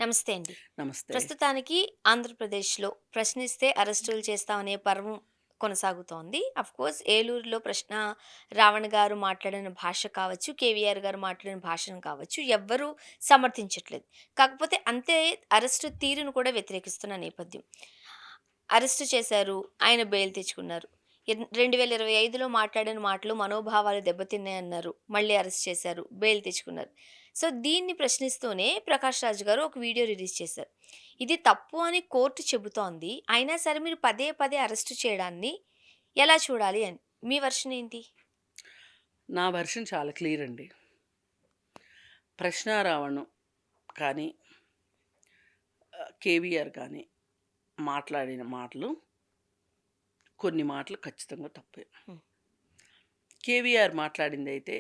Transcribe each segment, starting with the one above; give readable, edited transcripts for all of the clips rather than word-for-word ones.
నమస్తే అండి. నమస్తే. ప్రస్తుతానికి ఆంధ్రప్రదేశ్‌లో ప్రశ్నిస్తే అరెస్టులు చేస్తామనే పర్వం కొనసాగుతోంది. అఫ్‌కోర్స్ ఏలూరులో రావణ్ గారు మాట్లాడిన భాష కావచ్చు, కేవీఆర్ గారు మాట్లాడిన భాషను కావచ్చు ఎవ్వరూ సమర్థించట్లేదు. కాకపోతే అంతే అరెస్టు తీరును కూడా వ్యతిరేకిస్తున్న నేపథ్యం. అరెస్టు చేశారు. ఆయన బెయిల్ తెచ్చుకున్నారు. 2025లో మాట్లాడిన మాటలు మనోభావాలు దెబ్బతిన్నాయన్నారు. మళ్ళీ అరెస్ట్ చేశారు. బెయిల్ తెచ్చుకున్నారు. సో, దీన్ని ప్రశ్నిస్తూనే 'ప్రకాష్ రాజ్' గారు ఒక వీడియో రిలీజ్ చేశారు. ఇది తప్పు అని కోర్టు చెబుతోంది. అయినా సరే మీరు పదే పదే అరెస్టు చేయడాన్ని ఎలా చూడాలి అని. మీ వెర్షన్ ఏంటి? నా వెర్షన్ చాలా క్లియర్ అండి. 'ప్రశ్నారావణం' కానీ, 'కేవీఆర్' కానీ మాట్లాడిన మాటలు, కొన్ని మాటలు ఖచ్చితంగా తప్పే. హ్మ్. 'కేవీఆర్' మాట్లాడిందైతే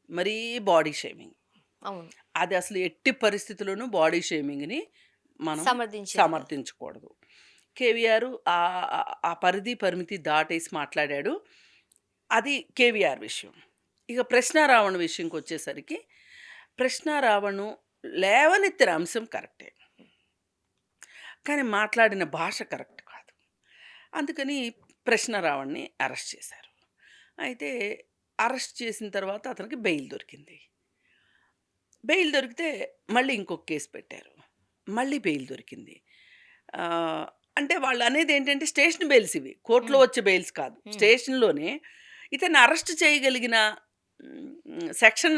మరీ బాడీ షేమింగ్. అవును. అది అసలు ఎట్టి పరిస్థితిలోనూ బాడీ షేమింగ్‌ని మనం సమర్థించేది కాదు. సమర్థించకూడదు. 'కేవీఆర్' ఆ పరిధి, పరిమితి దాటేసి మాట్లాడాడు. అది 'కేవీఆర్' విషయం. ఇక 'ప్రశ్నారావణ' విషయంకొచ్చేసరికి 'ప్రశ్నారావణు' లేవనెత్తిన అంశం కరెక్టే. కానీ మాట్లాడిన భాష కరెక్ట్ కాదు. అందుకని 'ప్రశ్నారావణ్‌ని' అరెస్ట్ చేశారు. అయితే అరెస్ట్ చేసిన తర్వాత అతనికి బెయిల్ దొరికింది. బెయిల్ దొరికితే మళ్ళీ ఇంకొక కేస్ పెట్టారు. మళ్ళీ బెయిల్ దొరికింది. అంటే వాళ్ళనేదేంటంటే స్టేషన్ బెయిల్స్ ఇవి. కోర్ట్‌లో హ్మ్. వచ్చే బెయిల్స్ కాదు. హ్మ్. స్టేషన్‌లోనే ఇతన్ని అరెస్ట్ చేయగలిగిన సెక్షన్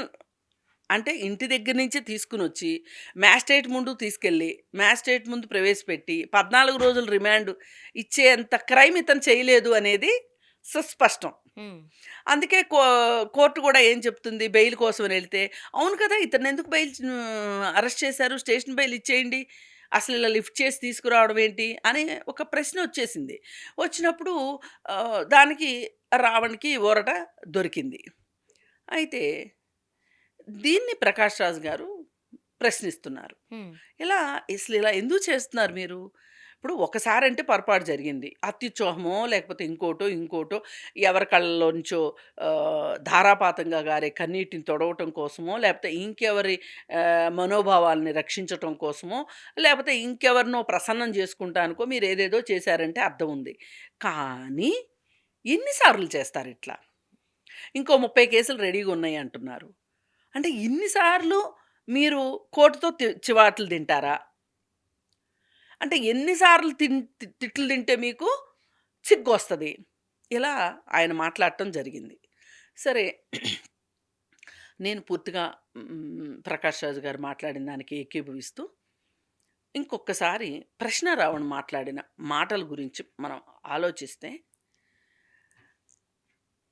అంటే ఇంటి దగ్గర నుంచే తీసుకొనొచ్చి మ్యాజిస్ట్రేట్ ముందు తీసుకెళ్ళి, మ్యాజిస్ట్రేట్ ముందు ప్రవేశపెట్టి 14 రోజులు రిమాండ్ ఇచ్చేంత క్రైమ్ ఇతను చేయలేదు అనేది సుస్పష్టం. హ్మ్. అందుకే కోర్ట్ కూడా ఏం చెప్తుంది బెయిల్ కోసమని ఎళ్తే, అవును కదా! ఇతన్నెందుకు అరెస్ట్ చేశారు? స్టేషన్ బెయిల్ ఇచ్చేయండి. అసలు ఇలా లిఫ్ట్ చేసి తీసుకురావడం ఏంటి? అని ఒక ప్రశ్నొచ్చేసింది. వచ్చినప్పుడు దానికి రావణ్‌కి ఊరట దొరికింది. అయితే దీన్ని 'ప్రకాష్ రాజ్' గారు ప్రశ్నిస్తున్నారు. హ్మ్. ఇలా అసలిలా ఎందుకు చేస్తున్నారు మీరు? ఇప్పుడు ఒకసారంటే పొరపాటు జరిగింది. అత్యుత్సాహమో లేకపోతే ఇంకోటో, ఇంకోటో ఎవరి కళ్ళలోంచో ధారాపాతంగా గారే కన్నీటిని తుడవటం కోసమో, లేపోతే ఇంకెవరి మనోభావాల్ని రక్షించటం కోసమో, లేపోతే ఇంకెవరినో ప్రసన్నం చేసుకుంటానికో మీరేదేదో చేశారంటే అర్థం ఉంది. కానీ ఎన్ని సార్లు చేస్తారిట్లా? ఇంకో 30 కేసులు రెడీగున్నాయి అంటున్నారు. అంటే ఇన్ని సార్లు మీరు కోర్టుతో చివాట్లు తింటారా? అంటే ఎన్ని సార్లు తిట్లు తింటే మీకు సిగ్గొస్తది? ఇలా ఆయన మాట్లాడటం జరిగింది. సరే నేను పూర్తిగా 'ప్రకాష్ రాజ్' గారు మాట్లాడిన దానికి ఏకీభవిస్తూ, ఇంకొక్కసారి 'ప్రశ్నారావణ్' మాట్లాడిన మాటల గురించి మనం ఆలోచిస్తే,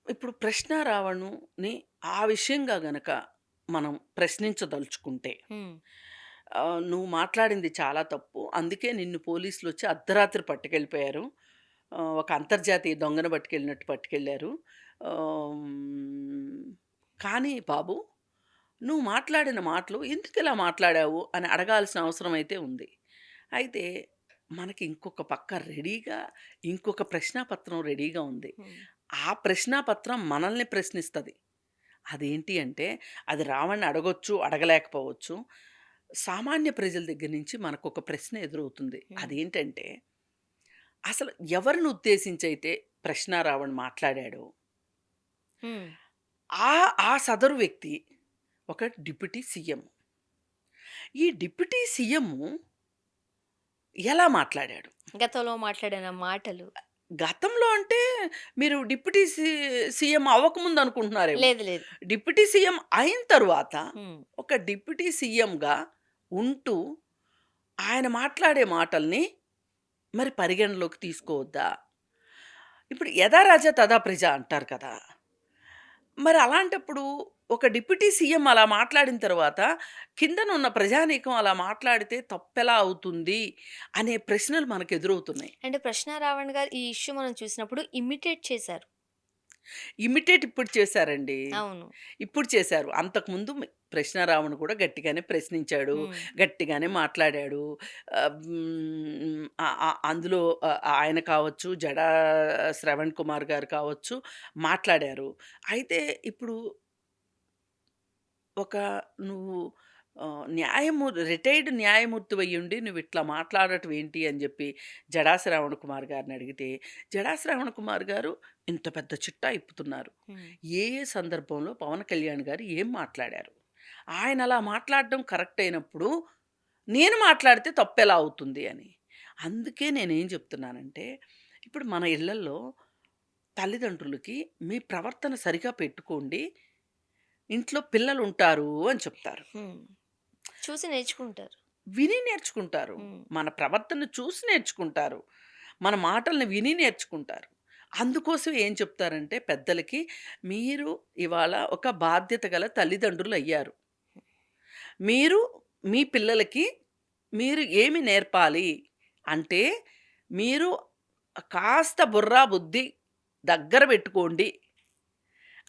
ఇప్పుడు 'ప్రశ్నారావణుని' ఆ విషయంగా గనక మనం ప్రశ్నించదలుచుకుంటే హ్మ్. నువ్వు మాట్లాడింది చాలా తప్పు. అందుకే నిన్ను పోలీసులొచ్చి అర్ధరాత్రి పట్టుకెళ్ళిపోయారు. ఒక అంతర్జాతీయ దొంగను పట్టుకెళ్ళినట్టు పట్టుకెళ్లారు. హ్మ్. కానీ బాబు, నువ్వు మాట్లాడిన మాటలు ఎందుకిలా మాట్లాడావు అని అడగాల్సిన అవసరం అయితే ఉంది. అయితే మనకి ఇంకొక పక్క రెడీగా ఇంకొక ప్రశ్నాపత్రం రెడీగా ఉంది. హ్మ్. ఆ ప్రశ్నాపత్రం మనల్ని ప్రశ్నిస్తది. అదేంటి అంటే, అది రావణ్ణి అడగొచ్చు, అడగలేకపోవచ్చు. సామాన్య ప్రజల దగ్గర నుంచి మనకొక ప్రశ్న ఎదురవుతుంది. హ్మ్. అదేంటంటే, అసలు ఎవరిని ఉద్దేశించైతే ప్రశ్నారావణ్ మాట్లాడాడో, హ్మ్. ఆ ఆ సదరు వ్యక్తి ఒక డిప్యూటీ సీఎం. ఈ డిప్యూటీ సీఎమ్ము ఎలా మాట్లాడాడు? గతంలో మాట్లాడిన మాటలు. గతంలో అంటే మీరు డిప్యూటీ సీఎం అవ్వకముందు అనుకుంటున్నారేమో. లేదు. లేదు. డిప్యూటీ సీఎం అయిన తరువాత హ్మ్. ఒక డిప్యూటీ సీఎంగా ఉంటూ ఆయన మాట్లాడే మాటల్ని మరి పరిగణలోకి తీసుకోవద్దా? ఇప్పుడు యథా రాజా తథా ప్రజ అంటారు కదా! మరి అలాంటప్పుడు ఒక డిప్యూటీ సీఎం అలా మాట్లాడిన తర్వాత కిందనున్న ప్రజానీకం అలా మాట్లాడితే తప్పెలా అవుతుంది? అనే ప్రశ్నలు మనకెదురవుతున్నాయి. అంటే 'ప్రశ్న రావణ్' గారు ఈ ఇష్యూ మనం చూసినప్పుడు ఇమిటేట్ చేశారు. ఇమిటేట్ ఇప్పుడు చేశారండి. అవును. ఇప్పుడు చేశారు. అంతకుముందు ప్రశ్నారావును కూడా గట్టిగానే ప్రశ్నించాడు. హ్మ్. గట్టిగానే మాట్లాడాడు. అందులో ఆయన కావచ్చు, జడా శ్రవణ్ కుమార్ గారు కావచ్చు మాట్లాడారు. అయితే ఇప్పుడు ఒక నువ్వు రిటైర్డ్ న్యాయమూర్తివయ్యుండి నువ్విట్లా మాట్లాడటం ఏంటి అని జెప్పి జడా శ్రావణ్ కుమార్ గారిని అడిగితే, జడా శ్రావణ్ కుమార్ గారు ఇంత పెద్ద చిట్టా ఇప్పుతున్నారు. హ్మ్. ఏ ఏ సందర్భంలో పవన్ కళ్యాణ్ గారు ఏం మాట్లాడారు? ఆయన అలా మాట్లాడడం కరెక్ట్ అయినప్పుడు, నేను మాట్లాడితే తప్పెలా అవుతుంది అని. అందుకే నేనేం చెప్తున్నానంటే, ఇప్పుడు మన ఇళ్లల్లో తల్లిదండ్రులకి మీ ప్రవర్తన సరిగా పెట్టుకోండి. ఇంట్లో పిల్లలుంటారు అని చెప్తారు. హ్మ్. చూసి నేర్చుకుంటారు. విని నేర్చుకుంటారు. హ్మ్. మన ప్రవర్తన చూసి నేర్చుకుంటారు. మన మాటల్ని విని నేర్చుకుంటారు. అందుకోసం ఏం చెప్తారంటే పెద్దలకి, మీరు ఇవాళ ఒక బాధ్యత గల తల్లిదండ్రులయ్యారు. మీరు మీ పిల్లలకి మీరు ఏమి నేర్పాలి అంటే, మీరు కాస్త బుర్రా, బుద్ధి దగ్గర పెట్టుకోండి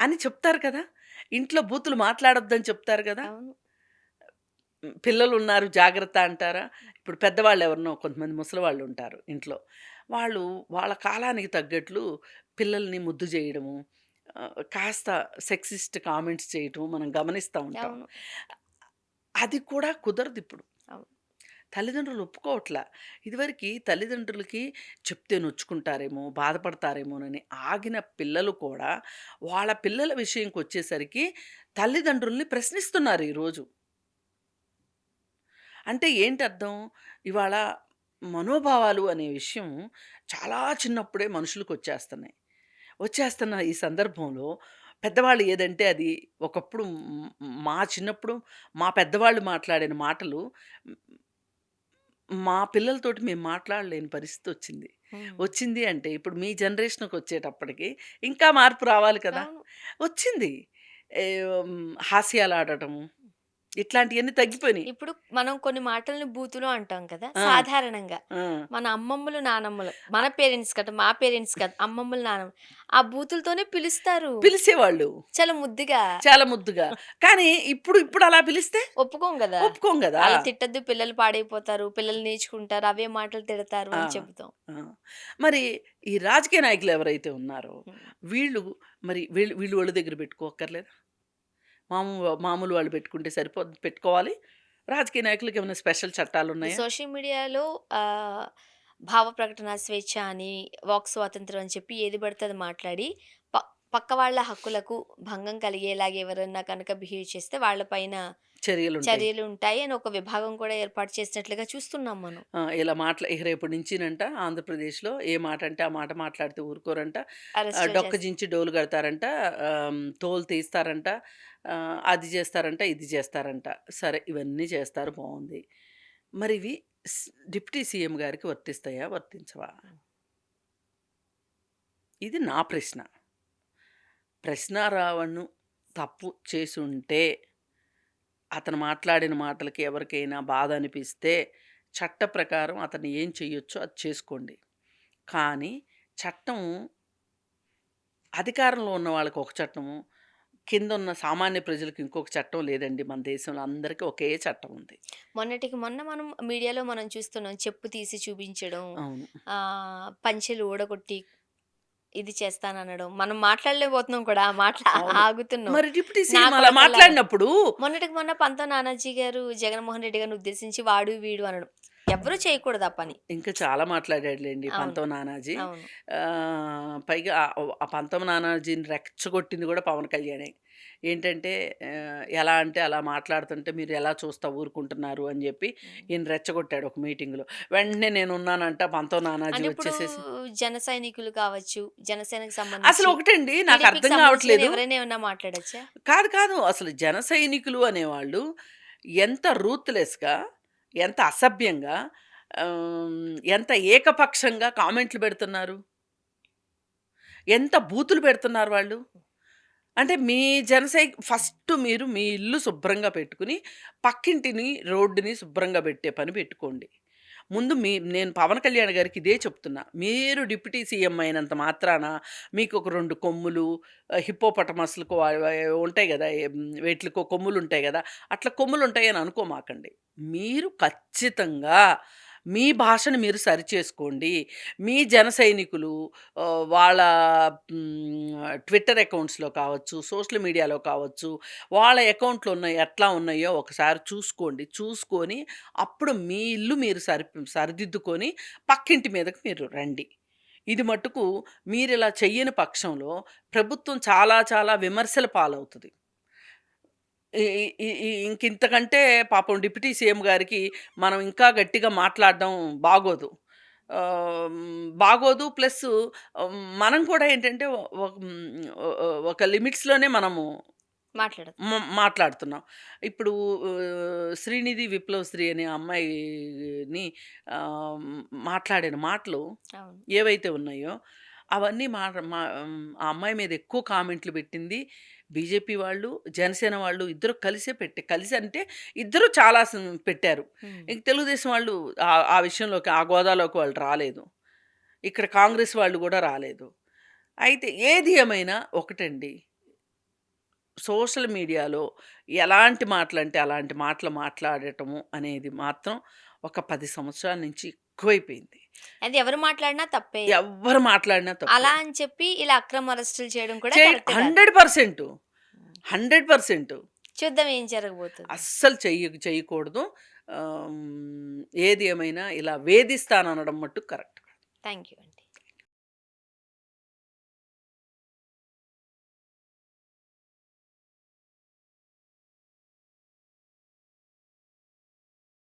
అని చెప్తారు కదా! ఇంట్లో బూతులు మాట్లాడొద్దని చెప్తారు గదా! అవును. పిల్లలున్నారు జాగ్రత్త అంటారా? ఇప్పుడు పెద్దవాళ్ళు ఎవరినో కొంతమంది ముసలివాళ్ళుంటారు ఇంట్లో. వాళ్ళు వాళ్ళ కాలానికి తగ్గట్లు పిల్లల్ని ముద్దు జేయడము, కాస్త సెక్సిస్ట్ కామెంట్స్ చేయటం మనం గమనిస్తా ఉంటాం. అవును. అది కూడా కుదరదిప్పుడు. అవును. తల్లిదండ్రులు ఒప్పుకోవట్లా. ఇదివరకి తల్లిదండ్రులకి చెప్తే నొచ్చుకుంటారేమో, బాధపడతారేమోనని ఆగిన పిల్లలు కూడా వాళ్ళ పిల్లల విషయంకొచ్చేసరికి తల్లిదండ్రుల్ని ప్రశ్నిస్తున్నారు ఈరోజు. అంటే ఏంటర్థం? ఇవాళ మనోభావాలు అనే విషయం చాలా చిన్నప్పుడే మనుషులకొచ్చేస్తున్నాయి. వచ్చేస్తున్న ఈ సందర్భంలో పెద్దవాళ్ళు ఏదంటే అది ఒకప్పుడు మా చిన్నప్పుడు మా పెద్దవాళ్ళు మాట్లాడిన మాటలు మ్, మా పిల్లలతోటి మేము మాట్లాడలేని పరిస్థితొచ్చింది. హ్మ్. వచ్చింది అంటే ఇప్పుడు మీ జనరేషన్‌కొచ్చేటప్పటికి ఇంకా మార్పు రావాలి కదా! అవును. వచ్చింది. హాస్యాలాడటము ఇట్లాంటియన్నీ తగ్గిపోయినియి. ఇప్పుడు మనం కొన్ని మాటల్ని బూతులు అంటాం కదా! ఆ! సాధారణంగా. ఆ! మన అమ్మమ్మలు, నానమ్మలు మన పేరెంట్స్ కాదు, మా పేరెంట్స్ కాదు. అమ్మమ్మలు, నానమ్మలు ఆ బూతులతోనే పిలుస్తారు. పిలిసేవాళ్ళు. చాలా ముద్దుగా. చాలా ముద్దుగా. కానీ ఇప్పుడు అలా పిలిస్తే ఒప్పుకోం గదా! ఒప్పుకోం గదా! అలా తిట్టొద్దు, పిల్లలు పాడైపోతారు, పిల్లలు నేర్చుకుంటారు, అవే మాటలు తిడతారు ఆ! అని చెబుతాం. ఆ! మరి ఈ రాజకీయ నాయకులు ఎవరైతే ఉన్నారో హ్మ్. వీళ్ళు మరి వీళ్ళు ఒళ్ళు దగ్గర పెట్టుకోక్కర్లేదా? మామూలు వాళ్ళు పెట్టుకుంటే పెట్టుకోవాలి. రాజకీయ నాయకులకి ఏమైనా స్పెషల్ ఇప్పుడు చట్టాలున్నాయా? సోషల్ మీడియాలో ఆహ్, భావ ప్రకటన స్వేచ్ఛ అని, వాక్ స్వాతంత్రం అని చెప్పి ఏది పడితే అది మాట్లాడి, ప పక్క వాళ్ళ హక్కులకు భంగం కలిగేలాగా ఎవరన్నా కనుక బిహేవ్ చేస్తే వాళ్ళ పైన చర్యలుంటాయి. చర్యలుంటాయి అని ఒక విభాగం కూడా ఏర్పాటు చేసినట్లుగా చూస్తున్నాం మనం. ఇలా ఇక రేపటి నుంచినంట ఆంధ్రప్రదేశ్‌లో ఏ మాటంటే ఆ మాట మాట్లాడితే ఊరుకోరంట. అరెస్టులు డొక్క చేస్తారు. చించి డోలు కడతారంట. తోలు తీస్తారంట. అది చేస్తారంట, ఇది చేస్తారంట. సరే ఇవన్నీ చేస్తారు బావుంది. మరి ఇవి స్ డిప్యూటీ సీఎం గారికి వర్తిస్తాయా? వర్తించవా? ఇది నా ప్రశ్న. ప్రశ్నారావణ్ను తప్పు చేసుంటే, అతను మాట్లాడిన మాటలకి ఎవరికైనా బాధ అనిపిస్తే, చట్ట ప్రకారం అతను ఏం చెయ్యొచ్చో అది చేసుకోండి. కానీ చట్టం అధికారంలో ఉన్న వాళ్ళకి ఒక చట్టము, కిందున్న సామాన్య ప్రజలకు ఇంకొక చట్టం లేదండి మన దేశంలో. అందరికీ ఒకే చట్టం ఉంది. మొన్నటికి మొన్న మనం మీడియాలో మనం చూస్తున్నాం. చెప్పు తీసి చూపించడం, అవును. పంచెలు ఊడగొట్టి ఇది చేస్తాననడం. మనం మాట్లాడలేకపోతున్నాం కూడా. ఆ మాటలు అవును. ఆగుతున్నాం. మరి డిప్యూటీ నా సీఎం అలా కొడకల్లాగా. మాట్లాడినప్పుడు మొన్నటికి మొన్న పంతం నానాజీ గారు జగన్మోహన్ రెడ్డి గారిని ఉద్దేశించి వాడు, వీడు అనడం. ఎవ్వరు చేయకూడదు ఆ పని. ఇంకా చాలా మాట్లాడాడులెండి అవును. పంతం నానాజీ. అవును. పైగా ఆ పంతం నానాజీని రెచ్చగొట్టింది గూడా పవన్ కళ్యాణే. ఏంటంటే ఎలా అంటే అలా మాట్లాడుతుంటే మీరు ఎలా చూస్తా ఊరుకుంటున్నారు అని జెప్పి హ్మ్. ఈయన రెచ్చగొట్టాడు ఒక మీటింగ్‌లో. వెంటనే నేనున్నానంట పంతం నానాజీ అంటే ఇప్పుడు వచ్చేసేసి జన సైనికులు కావచ్చు, జనసేనకి అసలు సంబంధించి, ఒకటండి టీడీపీకి నాకర్థం సంబంధించిన గావట్లేదు. ఎవరైనా ఏమన్నా మాట్లాడొచ్చా? కాదు. అసలు జన సైనికులు అనేవాళ్ళు ఎంత రూత్‌లెస్‌గా, ఎంత అసభ్యంగా, ఎంత ఏకపక్షంగా కామెంట్లు పెడుతున్నారు. ఎంత బూతులు పెడుతున్నారు వాళ్ళు. అంటే మీ ఫస్ట్ మీరు మీ ఇల్లు శుభ్రంగా పెట్టుకొని, పక్కింటిని, రోడ్డుని శుభ్రంగా పెట్టే పని పెట్టుకోండి. ముందు నేను పవన్ కళ్యాణ్ గారికి ఇదే చెప్తున్నా. మీరు డిప్యూటీ సీఎం అయినంత మాత్రాన మీకొక 2 కొమ్ములు, హిప్పోపటమస్‌లకు ఉంటాయి గదా! వేట్లికో కొమ్ములుంటాయి గదా! అట్లా కొమ్ములుంటాయని అనుకోమాకండి. మీరు ఖచ్చితంగా మీ భాషను మీరు సరిచేసుకోండి. మీ జన సైనికులు వాళ్ళ ట్విట్టర్ అకౌంట్స్‌లో కావచ్చు, సోషల్ మీడియాలో కావచ్చు, వాళ్ళ అకౌంట్‌లో ఉన్నాయి ఎట్లా ఉన్నాయో ఒకసారి చూసుకోండి. చూసుకొని అప్పుడు మీ ఇల్లు మీరు సరిదిద్దుకొని పక్కింటి మీదకి మీరు రండి. ఇది మట్టుకు మీరిలా చెయ్యని పక్షంలో ప్రభుత్వం చాలా చాలా విమర్శల పాలవుతది. ఈ ఈ ఈ ఈ ఇంకింతకంటే పాపం డిప్యూటీ సీఎం గారికి మనం ఇంకా గట్టిగా మాట్లాడడం బాగోదు. బాగోదు. ప్లస్సు మనం కూడా ఏంటంటే ఒక లిమిట్స్‌లోనే మనము మాట్లాడదు. మాట్లాడుతున్నాం. ఇప్పుడు 'శ్రీనిధి విప్లవశ్రీ' అనే అమ్మాయిని మాట్లాడిన మాటలు అవును. ఏవైతే ఉన్నాయో అవన్నీ ఆ అమ్మాయి మీద ఎక్కువ కామెంట్లు పెట్టింది. బీజేపీ వాళ్ళు, జనసేన వాళ్ళు ఇద్దరు కలిసి అంటే ఇద్దరు చాలా పెట్టారు. హ్మ్. ఇంక తెలుగుదేశం వాళ్ళు ఆ విషయంలోకి ఆ గోదాలోకి వాళ్ళు రాలేదు. ఇక్కడ కాంగ్రెస్ వాళ్ళు గూడా రాలేదు. అయితే ఏది ఏమైనా ఒకటండి. సోషల్ మీడియాలో ఎలాంటి మాటలంటే అలాంటి మాటలు మాట్లాడటము అనేది మాత్రం ఒక 10 సంవత్సరాల నుంచి ఎక్కువైపోయింది. అది ఎవరు మాట్లాడినా తప్పే. ఎవ్వరు మాట్లాడినా తప్పే. అలా అని చెప్పి ఇలా అక్రమ అరెస్టులు చేయడం కూడా చేయ కరెక్ట్ కాదు. 100% హ్మ్. 100% చూద్దాం ఏం జరగబోతుందో. అస్సలు చేయకూడదు. ఏది ఏమైనా ఇలా వేధిస్తాననడం మట్టుకు కరెక్ట్ కాదు. థాంక్ యూ అండి.